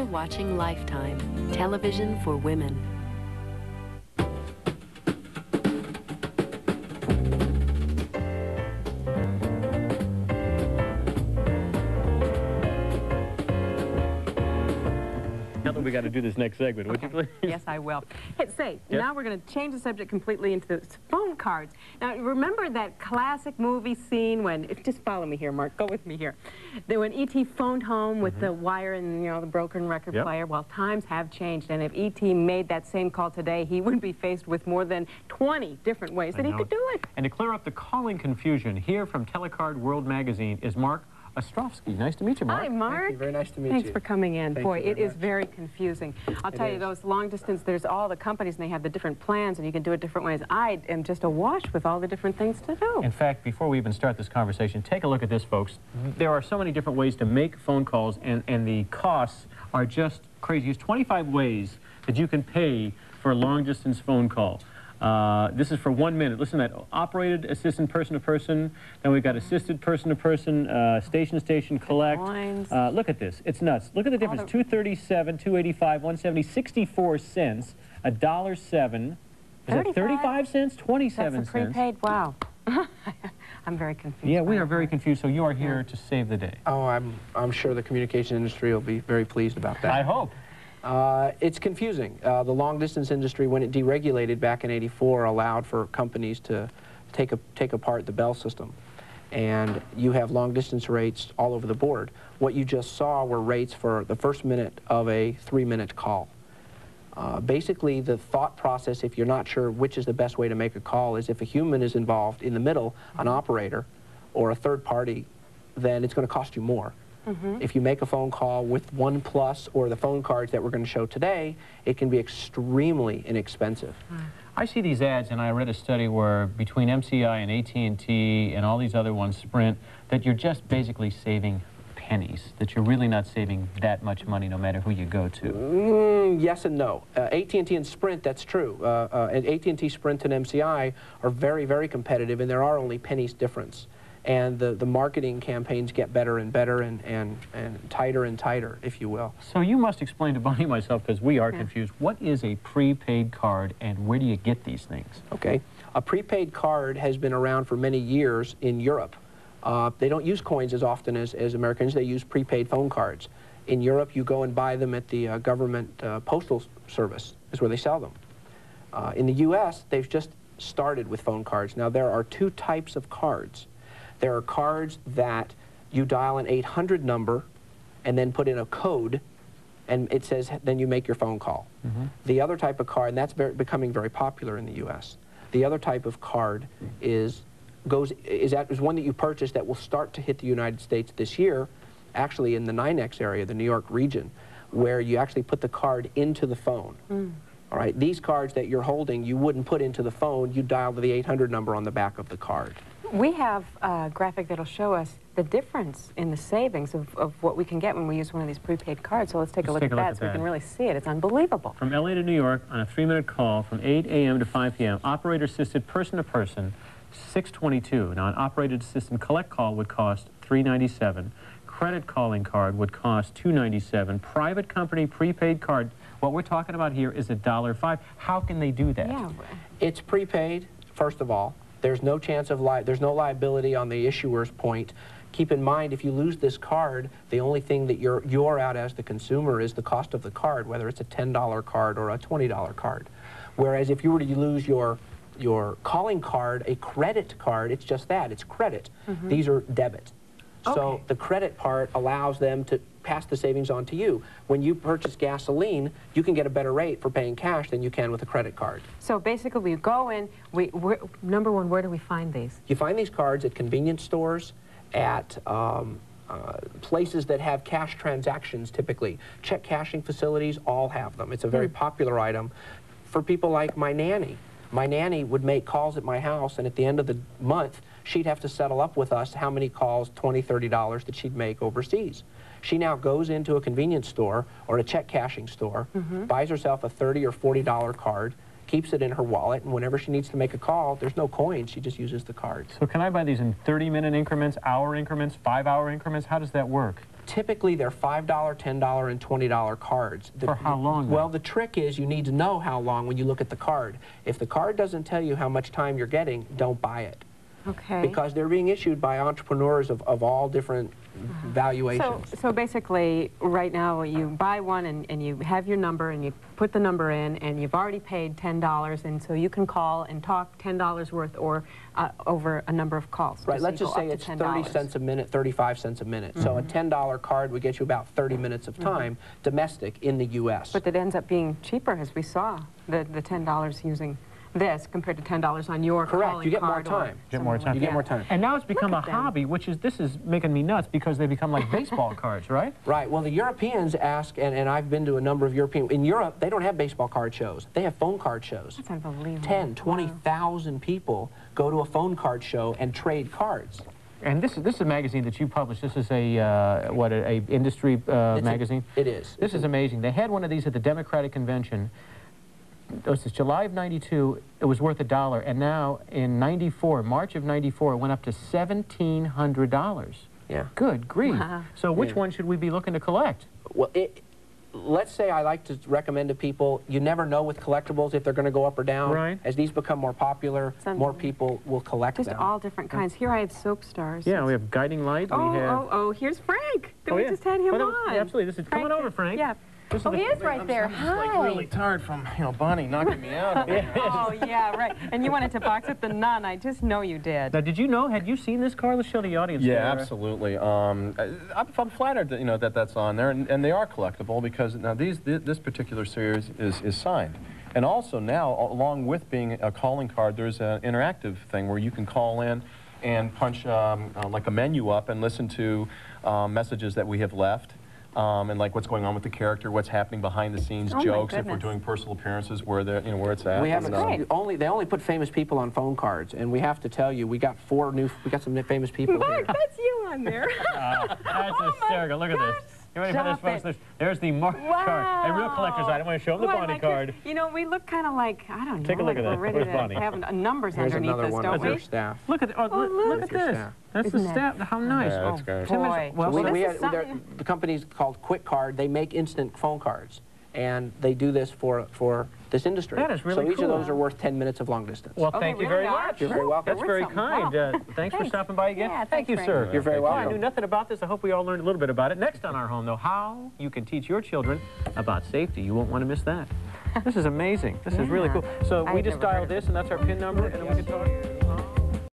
You're watching Lifetime, television for women. We got to do this next segment, would you please? Yes, I will. Hey, say, now we're going to change the subject completely into the phone cards. Now, remember that classic movie scene when, just follow me here, Mark, go with me here. When E.T. phoned home with the wire and, you know, the broken record player? Well, times have changed, and if E.T. made that same call today, he would be faced with more than 20 different ways that he could do it. And to clear up the calling confusion, here from Telecard World Magazine is Marc Ostrofsky. Nice to meet you, Mark. Hi, Mark. Thank you. Very nice to meet you. Thanks for coming in. Thank Boy, you it is much. very confusing. I'll tell you, those long distance, there's all the companies, and they have the different plans, and you can do it different ways. I am just awash with all the different things to do. In fact, before we even start this conversation, take a look at this, folks. There are so many different ways to make phone calls, and the costs are just crazy. There's 25 ways that you can pay for a long-distance phone call. This is for 1 minute. Listen to that. Operated, assistant, person-to-person. Then we've got assisted, person-to-person, station-to-station, collect. Look at this. It's nuts. Look at the difference. $237, $285, $170, 64 cents, $1.07. Is it 35 cents? 27 That's a cents. prepaid? Wow. I'm very confused. Yeah, we are very confused, so you are here to save the day. Oh, I'm sure the communication industry will be very pleased about that. I hope. It's confusing. The long-distance industry, when it deregulated back in '84, allowed for companies to take apart the Bell system. And you have long-distance rates all over the board. What you just saw were rates for the first minute of a 3-minute call. Basically, the thought process, if you're not sure which is the best way to make a call, is if a human is involved in the middle, an operator, or a third party, then it's going to cost you more. If you make a phone call with OnePlus or the phone cards that we're going to show today, it can be extremely inexpensive. I see these ads, and I read a study where between MCI and AT&T and all these other ones, Sprint, that you're just basically saving pennies, that you're really not saving that much money no matter who you go to. Yes and no. AT&T and Sprint, that's true. And AT&T, Sprint, and MCI are very, very competitive, and there are only pennies difference. And the marketing campaigns get better and better and tighter and tighter, if you will. So you must explain to Bonnie and myself, because we are confused, what is a prepaid card and where do you get these things? Okay. A prepaid card has been around for many years in Europe. They don't use coins as often as Americans. They use prepaid phone cards. In Europe, you go and buy them at the government postal service is where they sell them. In the U.S., they've just started with phone cards. Now, there are two types of cards. There are cards that you dial an 800 number and then put in a code, and it says, then you make your phone call. The other type of card, and that's becoming very popular in the U.S. The other type of card is one that you purchase that will start to hit the United States this year, actually in the 9X area, the New York region, where you actually put the card into the phone. All right, these cards that you're holding, you wouldn't put into the phone, you dial the 800 number on the back of the card. We have a graphic that'll show us the difference in the savings of what we can get when we use one of these prepaid cards. So let's take a look at that so we can really see it. It's unbelievable. From LA to New York on a 3-minute call from 8 a.m. to 5 p.m. Operator-assisted person-to-person, $622. Now, an operator-assisted collect call would cost $397. Credit calling card would cost $297. Private company prepaid card, what we're talking about here is $1.05. How can they do that? Yeah. It's prepaid, first of all. There's no chance of there's no liability on the issuer's point. Keep in mind, if you lose this card, the only thing that you're out as the consumer is the cost of the card, whether it's a $10 card or a $20 card. Whereas if you were to lose your calling card, a credit card, it's just that, it's credit. These are debit. So the credit part allows them to pass the savings on to you. When you purchase gasoline, you can get a better rate for paying cash than you can with a credit card. So basically, we go in, number one, where do we find these? You find these cards at convenience stores, at places that have cash transactions typically. Check cashing facilities all have them. It's a very popular item. For people like my nanny would make calls at my house, and at the end of the month, she'd have to settle up with us how many calls, $20, $30, that she'd make overseas. She now goes into a convenience store or a check cashing store, buys herself a $30 or $40 card, keeps it in her wallet, and whenever she needs to make a call, there's no coins, she just uses the cards. So can I buy these in 30-minute increments, hour increments, 5-hour increments? How does that work? Typically, they're $5, $10, and $20 cards. For how long? Well, the trick is you need to know how long when you look at the card. If the card doesn't tell you how much time you're getting, don't buy it. Okay. Because they're being issued by entrepreneurs of all different valuations. So basically, right now, you buy one and you have your number and you put the number in and you've already paid $10, and so you can call and talk $10 worth or over a number of calls. Right, So let's just say it's 30 cents a minute, 35 cents a minute. So a $10 card would get you about 30 minutes of time, domestic, in the U.S. But it ends up being cheaper, as we saw, the $10 using this compared to $10 on your Correct, calling you get more card. time. Get more time. You get more time. And now it's become a Look at them. hobby, which is, this is making me nuts because they become like baseball cards, right? Right, well, the Europeans ask, and I've been to a number of European, in Europe, they don't have baseball card shows. They have phone card shows. That's unbelievable. 10, 20,000 people go to a phone card show and trade cards. And this is a magazine that you published. This is a, what, a industry magazine? It is. This is amazing. They had one of these at the Democratic Convention. This is July of '92, it was worth $1, and now in '94, March of '94, it went up to $1,700. Yeah. Good grief. Wow. So which one should we be looking to collect? Well, let's say I like to recommend to people, you never know with collectibles if they're going to go up or down. Right. As these become more popular, more people will collect Just them. all different kinds. Here I have soap stars. Yeah, we have guiding light. Oh, we have... oh, here's Frank. Oh, We just had him on. Yeah, absolutely. This is, come on over, Frank. Yeah. This is Oh, he is right there. Hi. Really tired from, Bonnie knocking me out. Oh, yeah, right. And you wanted to box up the nun. I just know you did. Now, did you know, had you seen this car? Let's show the audience. Yeah, there. absolutely. I'm flattered that, that's on there, and they are collectible because now this particular series is signed. And also now, along with being a calling card, there's an interactive thing where you can call in and punch like a menu up and listen to messages that we have left. And like what's going on with the character, what's happening behind the scenes, jokes, if we're doing personal appearances, where they're, where it's at. We have great. they only put famous people on phone cards, and we have to tell you, we got some famous people Mark, here. that's you on there. That's hysterical. Look at this. You ready for this, Stop folks? There's the Mark card, a real collector's item. I want to show them the Bonnie card. You know, we look kind of like, I don't know, Take a look like at that. we're ready Where's to Bonnie? have numbers Here's underneath another this, one don't of we? their staff. Look at look at your this. staff. That's Isn't the that- staff. How nice. Yeah, that's great. Boy. Well, The company's called Quick Card. They make instant phone cards, and they do this for this industry. That is really So each cool. of those are worth 10 minutes of long distance. Well, Oh, thank they you really very are? much. You're very welcome. That's They're very worth something. kind. Wow. Thanks for Thanks. stopping by again. Yeah, Thank you, thanks, sir. Frank. You're very Well, I welcome. knew nothing about this. I hope we all learned a little bit about it. Next on Our Home, though, how you can teach your children about safety. You won't want to miss that. This is amazing. This is really cool. So we I've just never heard dial of this, and that's our PIN number, and then we can talk.